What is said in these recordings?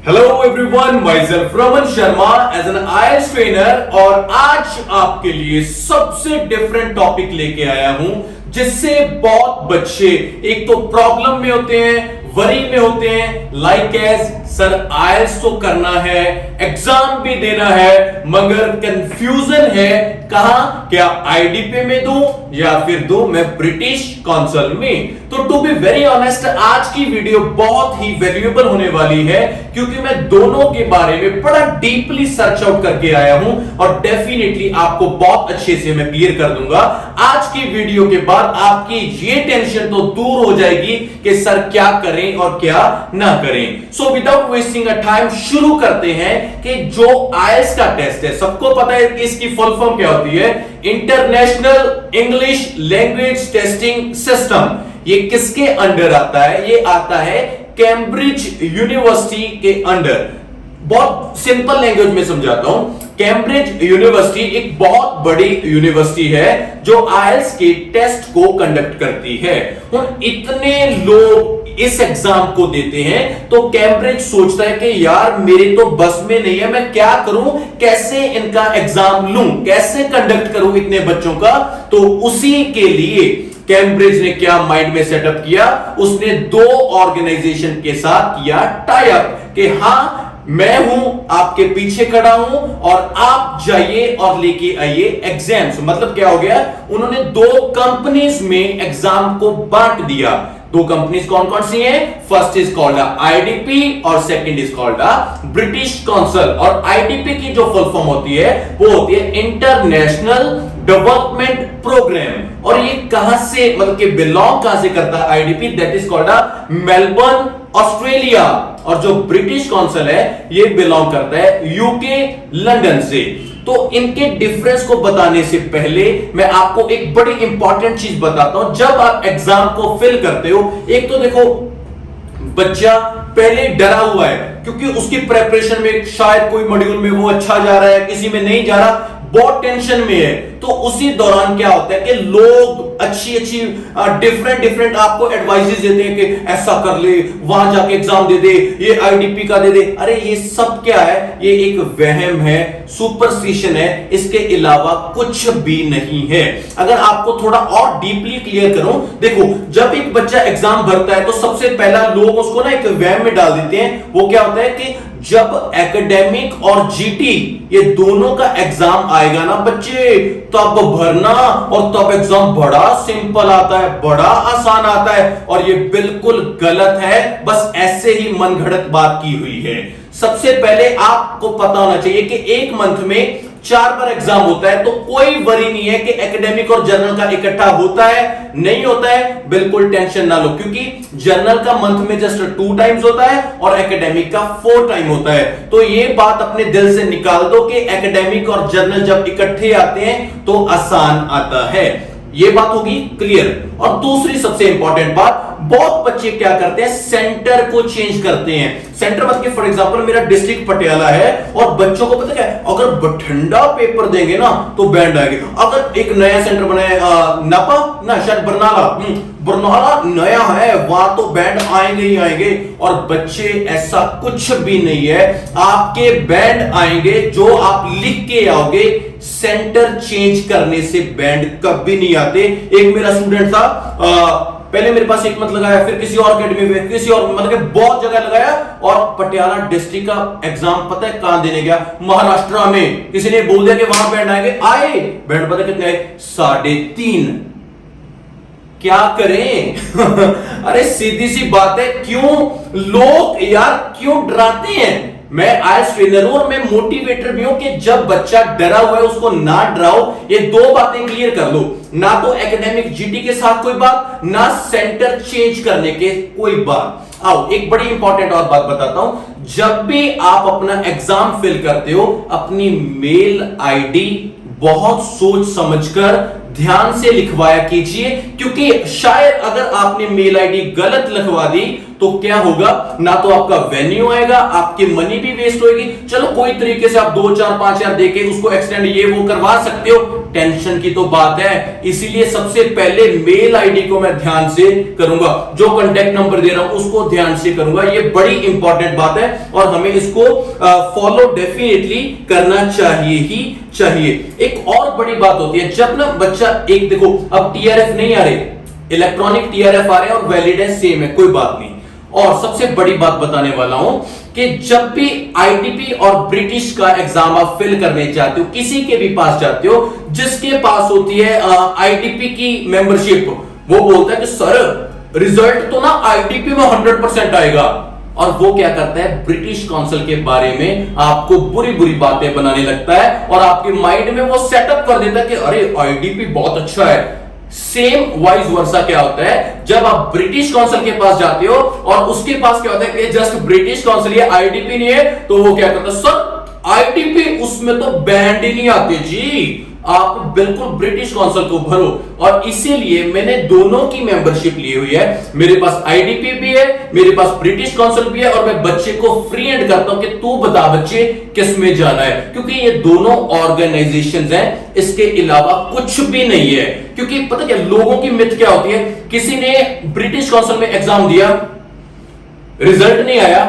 Hello everyone, myself Raman Sharma as an IAS trainer और आज आपके लिए सबसे डिफरेंट टॉपिक लेके आया हूं जिससे बहुत बच्चे एक तो प्रॉब्लम में होते हैं, वरी में होते हैं, लाइक एज सर आईएएस तो करना है, एग्जाम भी देना है, मगर कंफ्यूजन है कहां, क्या आईडीपी में दूं या फिर दूं मैं ब्रिटिश काउंसिल में। तो टू बी वेरी ऑनेस्ट, आज की वीडियो बहुत ही वैल्यूएबल होने वाली है क्योंकि मैं दोनों के बारे में बड़ा डीपली सर्च आउट करके आया हूं और डेफिनेटली आपको बहुत अच्छे से मैं क्लियर कर दूंगा। आज की वीडियो के बाद आपकी ये टेंशन तो दूर हो जाएगी कि सर क्या करें और क्या ना करें। So without wasting a time शुरू करते हैं कि जो आईएएस का टेस्ट है, सबको पता है कि इसकी फुल फॉर्म क्या होती है, international English language testing system. ये किसके अंडर आता है? ये आता है कैम्ब्रिज यूनिवर्सिटी के अंडर। बहुत सिंपल लैंग्वेज में समझाता हूं। कैम्ब्रिज यूनिवर्सिटी एक बहुत बड़ी यूनिवर्सिटी है जो आईएलटीएस के टेस्ट को कंडक्ट करती है। और इतने लोग इस एग्जाम को देते हैं तो कैम्ब्रिज सोचता है कि यार मेरे तो बस में नहीं है, मैं क्या करूं, कैसे इनका एग्जाम लूं, कैसे कंडक्ट करूं इतने बच्चों का। तो उसी के लिए कैम्ब्रिज ने क्या माइंड में सेटअप किया, उसने दो ऑर्गेनाइजेशन के साथ किया टाई अप कि हां मैं हूं आपके पीछे खड़ा हूं और आप जाइए और लेके आइए एग्जाम्स। मतलब क्या हो गया, उन्होंने दो कंपनीज में एग्जाम को बांट दिया। दो कंपनीज कौन कौन सी हैं? फर्स्ट इज कॉल्ड आईडीपी और second is called British council. और आईडीपी की जो फुल फॉर्म होती है वो होती है इंटरनेशनल डेवलपमेंट प्रोग्राम। और ये कहां से, मतलब कि बिलोंग कहां से करता है IDP? That is called Melbourne Australia. और जो ब्रिटिश काउंसिल है ये बिलोंग करता है यूके लंदन से। तो इनके डिफरेंस को बताने से पहले मैं आपको एक बड़ी इंपॉर्टेंट चीज बताता हूं। जब आप एग्जाम को फिल करते हो, एक तो देखो बच्चा पहले डरा हुआ है क्योंकि उसकी प्रेपरेशन में शायद कोई मॉड्यूल में वो अच्छा जा रहा है, किसी में नहीं जा रहा, बहुत टेंशन में है। तो उसी दौरान क्या होता है कि लोग अच्छी डिफरेंट आपको एडवाइसेस देते हैं कि ऐसा कर ले, वहां जाके एग्जाम दे दे, ये आईडीपी का दे दे। अरे ये सब क्या है? ये एक वहम है, सुपरस्टिशन है, इसके अलावा कुछ भी नहीं है। अगर आपको थोड़ा और डीपली क्लियर करूं, देखो जब एक बच्चा एग्जाम भरता है तो सबसे पहला लोग उसको ना एक वहम में डाल देते हैं। वो क्या होता है कि जब एकेडमिक और जीटी ये दोनों का एग्जाम आएगा ना बच्चे, तब भरना और तब एग्जाम बड़ा सिंपल आता है, बड़ा आसान आता है। और ये बिल्कुल गलत है, बस ऐसे ही मनगढ़ंत बात की हुई है। सबसे पहले आपको पता होना चाहिए कि एक मंथ में 4 बार एग्जाम होता है, तो कोई वरी नहीं है कि एकेडमिक और जनरल का इकट्ठा होता है नहीं होता है। बिल्कुल टेंशन ना लो क्योंकि जनरल का मंथ में जस्ट 2 टाइम्स होता है और एकेडमिक का 4 टाइम होता है। तो ये बात अपने दिल से निकाल दो कि एकेडमिक और जनरल जब इकट्ठे आते हैं तो आसान आता है। ये बात होगी क्लियर। और दूसरी सबसे इंपॉर्टेंट बात, बहुत बच्चे क्या करते हैं, सेंटर को चेंज करते हैं। सेंटर मतलब कि फॉर एग्जांपल मेरा डिस्ट्रिक्ट पटियाला है और बच्चों को पता क्या है, अगर बठिंडा पेपर देंगे ना तो बैंड आएगी। अगर एक नया सेंटर बनाया नापा ना, शायद बरनाला नया है, वहां तो बैंड आएंगे ही आएंगे। और बच्चे ऐसा कुछ भी नहीं है, आपके बैंड आएंगे जो आप लिख के आओगे। सेंटर चेंज करने से बैंड कभी नहीं आते। एक मेरा स्टूडेंट था, पहले मेरे पास एक मंथ लगाया, फिर किसी और अकेडमी में, किसी और मतलब बहुत जगह लगाया, और पटियाला डिस्ट्रिक्ट का एग्जाम पता है कहां देने गया? महाराष्ट्र में। किसी ने बोल दिया कि वहां बैंड आएंगे, आए बैंड पता कितने आए? 3.5। क्या करें? अरे सीधी सी बात है, क्यों लोग यार क्यों डराते हैं? मैं आईएएस ट्रेनर हूं और मैं मोटिवेटर भी हूं कि जब बच्चा डरा हुआ है उसको ना डराओ। ये दो बातें क्लियर कर लो, ना तो एकेडमिक जीटी के साथ कोई बात, ना सेंटर चेंज करने के कोई बात। आओ एक बड़ी इंपॉर्टेंट और बात बताता हूं। जब भी आप अपना एग्जाम फिल करते हो, अपनी मेल आईडी बहुत सोच समझकर ध्यान से लिखवाया कीजिए, क्योंकि शायद अगर आपने मेल आईडी गलत लिखवा दी तो क्या होगा, ना तो आपका वेन्यू आएगा, आपकी मनी भी वेस्ट होगी। चलो कोई तरीके से आप 2, 4, 5 हजार देके उसको एक्सटेंड ये वो करवा सकते हो, टेंशन की तो बात है, इसीलिए सबसे पहले मेल आईडी को मैं ध्यान से करूंगा, जो कांटेक्ट नंबर दे रहा हूं उसको ध्यान से करूंगा। ये बड़ी इंपॉर्टेंट बात है और हमें इसको फॉलो डेफिनेटली करना चाहिए ही चाहिए। एक और बड़ी बात होती है, जब ना बच्चा एक देखो, अब टीआरएफ नहीं आ रहे, इलेक्ट्रॉनिक टीआरएफ आ रहे हैं और वैलिडेंस सेम है, कोई बात नहीं। और सबसे बड़ी बात बताने वाला हूं कि जब भी आईटीपी और ब्रिटिश का एग्जाम आप फिल करने जाते हो, किसी के भी पास जाते हो, जिसके पास होती है आईटीपी की मेंबरशिप, वो बोलता है कि सर रिजल्ट तो ना आईटीपी में 100% आएगा, और वो क्या करता है, ब्रिटिश काउंसिल के बारे में आपको बुरी बुरी बातें बनाने लगता है और आपके माइंड में वो सेटअप कर देता है कि अरे आईटीपी बहुत अच्छा है। सेम वाइज वर्सा क्या होता है, जब आप ब्रिटिश काउंसिल के पास जाते हो और उसके पास क्या होता है कि जस्ट ब्रिटिश काउंसिल, ये आईटीपी नहीं है, तो वो क्या करता है, सर आईटीपी उसमें तो बैंड ही नहीं आते जी, आप बिल्कुल ब्रिटिश काउंसिल को भरो। और इसीलिए मैंने दोनों की मेंबरशिप ली हुई है, मेरे पास आईडीपी भी है, मेरे पास ब्रिटिश काउंसिल भी है, और मैं बच्चे को फ्री हैंड करता हूं कि तू बता बच्चे किस में जाना है, क्योंकि ये दोनों ऑर्गेनाइजेशंस हैं, इसके अलावा कुछ भी नहीं है। क्योंकि पता क्या लोगों की मिथ क्या होती है, किसी ने ब्रिटिश काउंसिल में एग्जाम दिया, रिजल्ट नहीं आया,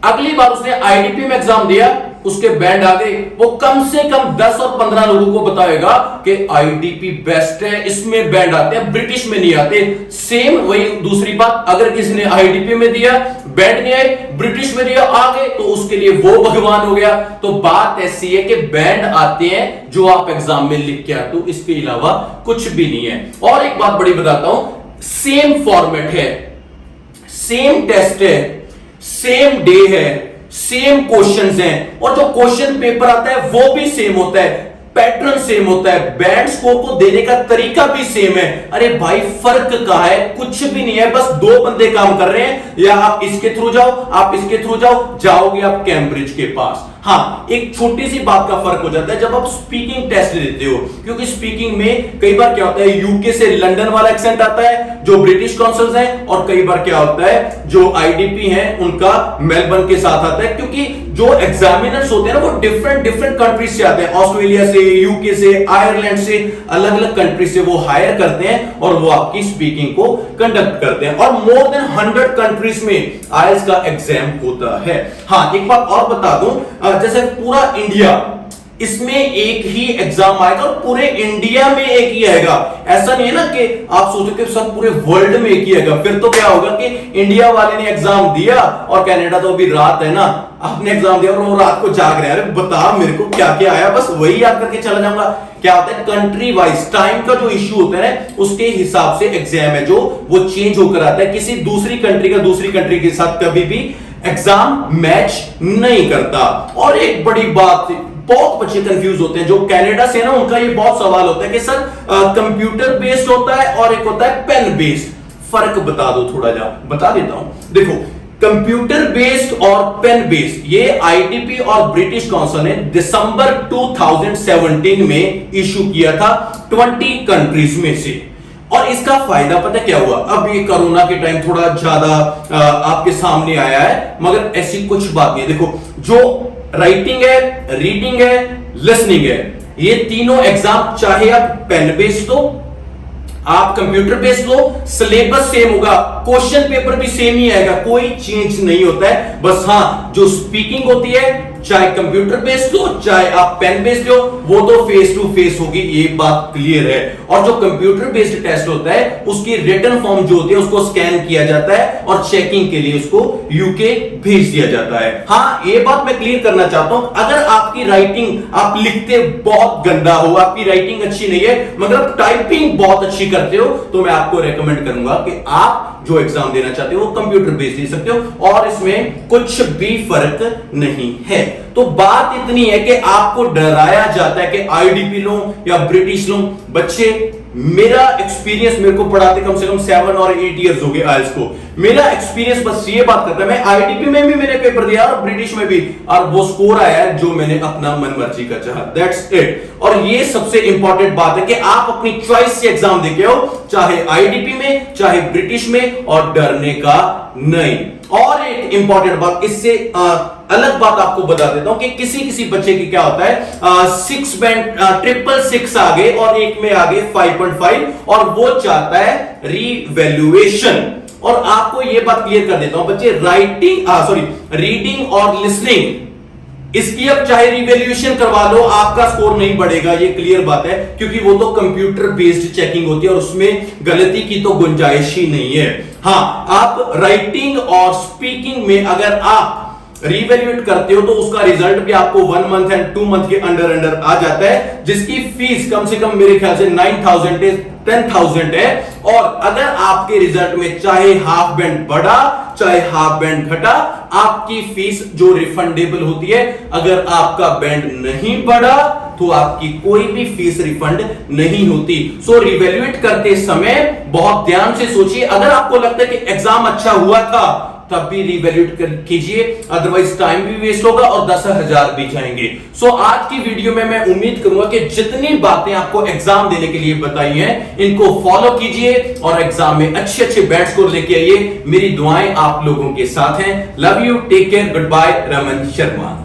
अगली बार उसने आईडीपी में एग्जाम दिया, उसके बैंड आ गए, वो कम से कम 10 और 15 लोगों को बताएगा कि आईडीपी बेस्ट है, इसमें बैंड आते हैं, ब्रिटिश में नहीं आते। सेम वही दूसरी बात, अगर किसी ने आईडीपी में दिया, बैंड नहीं आए, ब्रिटिश में दिया, आ गए, तो उसके लिए वो भगवान हो गया। तो बात ऐसी है कि बैंड आते हैं जो आप एग्जाम में लिख के आते हो, इसके अलावा कुछ भी नहीं है। और एक बात बड़ी बताता हूं, सेम फॉर्मेट है, सेम टेस्ट है, सेम डे है, सेम क्वेश्चंस हैं, और जो क्वेश्चन पेपर आता है वो भी सेम होता है, पैटर्न सेम होता है, बैंड स्कोर को देने का तरीका भी सेम है। अरे भाई फर्क कहां है, कुछ भी नहीं है, बस दो बंदे काम कर रहे हैं, या आप इसके थ्रू जाओ, आप इसके थ्रू जाओ, जाओगे आप कैम्ब्रिज के पास। हाँ, एक छोटी सी बात का फर्क हो जाता है जब आप स्पीकिंग टेस्ट देते हो, क्योंकि स्पीकिंग में कई बार क्या होता है, यूके से लंदन वाला एक्सेंट आता है जो ब्रिटिश काउंसिल्स हैं, और कई बार क्या होता है जो आईडीपी हैं उनका मेलबर्न के साथ आता है, क्योंकि जो एग्जामिनर्स होते हैं ना वो डिफरेंट कंट्रीज से आते हैं, ऑस्ट्रेलिया से, यूके से, आयरलैंड से, अलग अलग कंट्री से वो हायर करते हैं और वो आपकी स्पीकिंग को कंडक्ट करते हैं, और मोर देन 100 कंट्रीज में आईएलटीएस का एग्जाम होता है। हाँ, एक बात और बता दूं, जैसे पूरा इंडिया, इसमें एक ही एग्जाम आएगा और पूरे इंडिया में एक ही आएगा। ऐसा नहीं है ना कि आप सोचो कि सब पूरे वर्ल्ड में एक ही आएगा, फिर तो क्या होगा कि इंडिया वाले ने एग्जाम दिया और कनाडा तो अभी रात है ना, आपने एग्जाम दिया और वो रात को जाग रहे हैं, अरे बता मेरे को क्या क्या आया, बस वही याद करके चला जाऊंगा। क्या होता है, कंट्री वाइज टाइम का जो इश्यू होता है ना, उसके हिसाब से एग्जाम है जो वो चेंज होकर आता है, किसी दूसरी कंट्री का दूसरी कंट्री के साथ कभी भी एग्जाम मैच नहीं करता। और एक बड़ी बात, बहुत बच्चे कंफ्यूज होते हैं जो कनाडा से ना, उनका ये बहुत सवाल होता है कि सर कंप्यूटर बेस्ड होता है और एक होता है पेन बेस्ड, फर्क बता दो थोड़ा, जा बता देता हूं। देखो, कंप्यूटर बेस्ड और पेन बेस्ड, ये आईटीपी और ब्रिटिश काउंसिल ने दिसंबर 2017 में इशू किया था 20 कंट्रीज में से। और इसका फायदा पता क्या हुआ, अब ये कोरोना के टाइम थोड़ा ज्यादा आपके सामने आया है, मगर ऐसी कुछ बात नहीं है। देखो, जो राइटिंग है, रीडिंग है, लिसनिंग है, ये तीनों एग्जाम चाहे आप पेन बेस्ड लो, आप कंप्यूटर बेस्ड लो, सिलेबस सेम होगा, क्वेश्चन पेपर भी सेम ही आएगा, कोई चेंज नहीं होता है। बस हाँ, जो स्पीकिंग होती है, चाहे कंप्यूटर बेस्ड हो चाहे आप पेन बेस्ड हो, वो तो फेस टू फेस होगी, ये बात क्लियर है। और जो कंप्यूटर बेस्ड टेस्ट होता है, उसकी रिटन फॉर्म जो होती है उसको स्कैन किया जाता है और चेकिंग के लिए उसको यूके भेज दिया जाता है। हाँ, ये बात मैं क्लियर करना चाहता हूं, अगर आपकी राइटिंग, आप लिखते बहुत गंदा हो, आपकी राइटिंग अच्छी नहीं है, मगर आप टाइपिंग बहुत अच्छी करते हो, तो मैं आपको रेकमेंड करूंगा कि आप जो एग्जाम देना चाहते हो वो कंप्यूटर बेस्ड दे सकते हो, और इसमें कुछ भी फर्क नहीं है। तो बात इतनी है कि आपको डराया जाता है कि आईडीपी लो या ब्रिटिश लो। बच्चे, मेरा एक्सपीरियंस, मेरे को पढ़ाते कम से कम 7 और 8 इयर्स हो गए आईएलटीएस को, मेरा एक्सपीरियंस बस ये बात करता है, मैं आईडीपी में भी मैंने पेपर दिया और ब्रिटिश में भी, और वो स्कोर आया है जो मैंने अपना मन मर्जी का चाहा, दैट्स इट। और ये सबसे इंपॉर्टेंट बात है कि आप अपनी चॉइस से एग्जाम देके हो, चाहे आईडीपी में चाहे ब्रिटिश में, और डरने का नहीं। और एक इंपॉर्टेंट बात, इससे अलग बात आपको बता देता हूं कि किसी किसी बच्चे की क्या होता है, 6 बैंड 666 आ गए और एक में आ गए 5.5 और वो चाहता है रीवैल्यूएशन। और आपको ये बात क्लियर कर देता हूं बच्चे, रीडिंग और लिसनिंग, इसकी अब चाहे रिवैल्यूएशन करवा लो आपका स्कोर नहीं बढ़ेगा, ये क्लियर बात है, क्योंकि वो तो कंप्यूटर बेस्ड चेकिंग होती है और उसमें गलती की तो गुंजाइश ही नहीं है। हां, आप राइटिंग और स्पीकिंग में अगर आप रिवैल्यूएट करते हो तो उसका रिजल्ट भी आपको 1 मंथ एंड 2 मंथ के अंडर आ जाता है, जिसकी फीस कम से कम मेरे ख्याल से 9,000 से 10,000 है। और अगर आपके रिजल्ट में चाहे हाफ बैंड बढ़ा चाहे हाफ बैंड घटा, आपकी फीस जो रिफंडेबल होती है, अगर आपका बैंड नहीं बढ़ा तो आपकी कोई भी फीस रिफंड नहीं होती। सो रिवैल्यूएट करते समय बहुत ध्यान से सोचिए, अगर आपको लगता है कि एग्जाम अच्छा हुआ था तब भी रिवैल्यूएट कीजिए, अदरवाइज टाइम भी वेस्ट होगा और 10,000 भी जाएंगे। सो आज की वीडियो में मैं उम्मीद करूंगा कि जितनी बातें आपको एग्जाम देने के लिए बताई हैं इनको फॉलो कीजिए और एग्जाम में अच्छे अच्छे बैंड स्कोर लेके आइए। मेरी दुआएं आप लोगों के साथ हैं। Love you, take care, goodbye. Raman Sharma.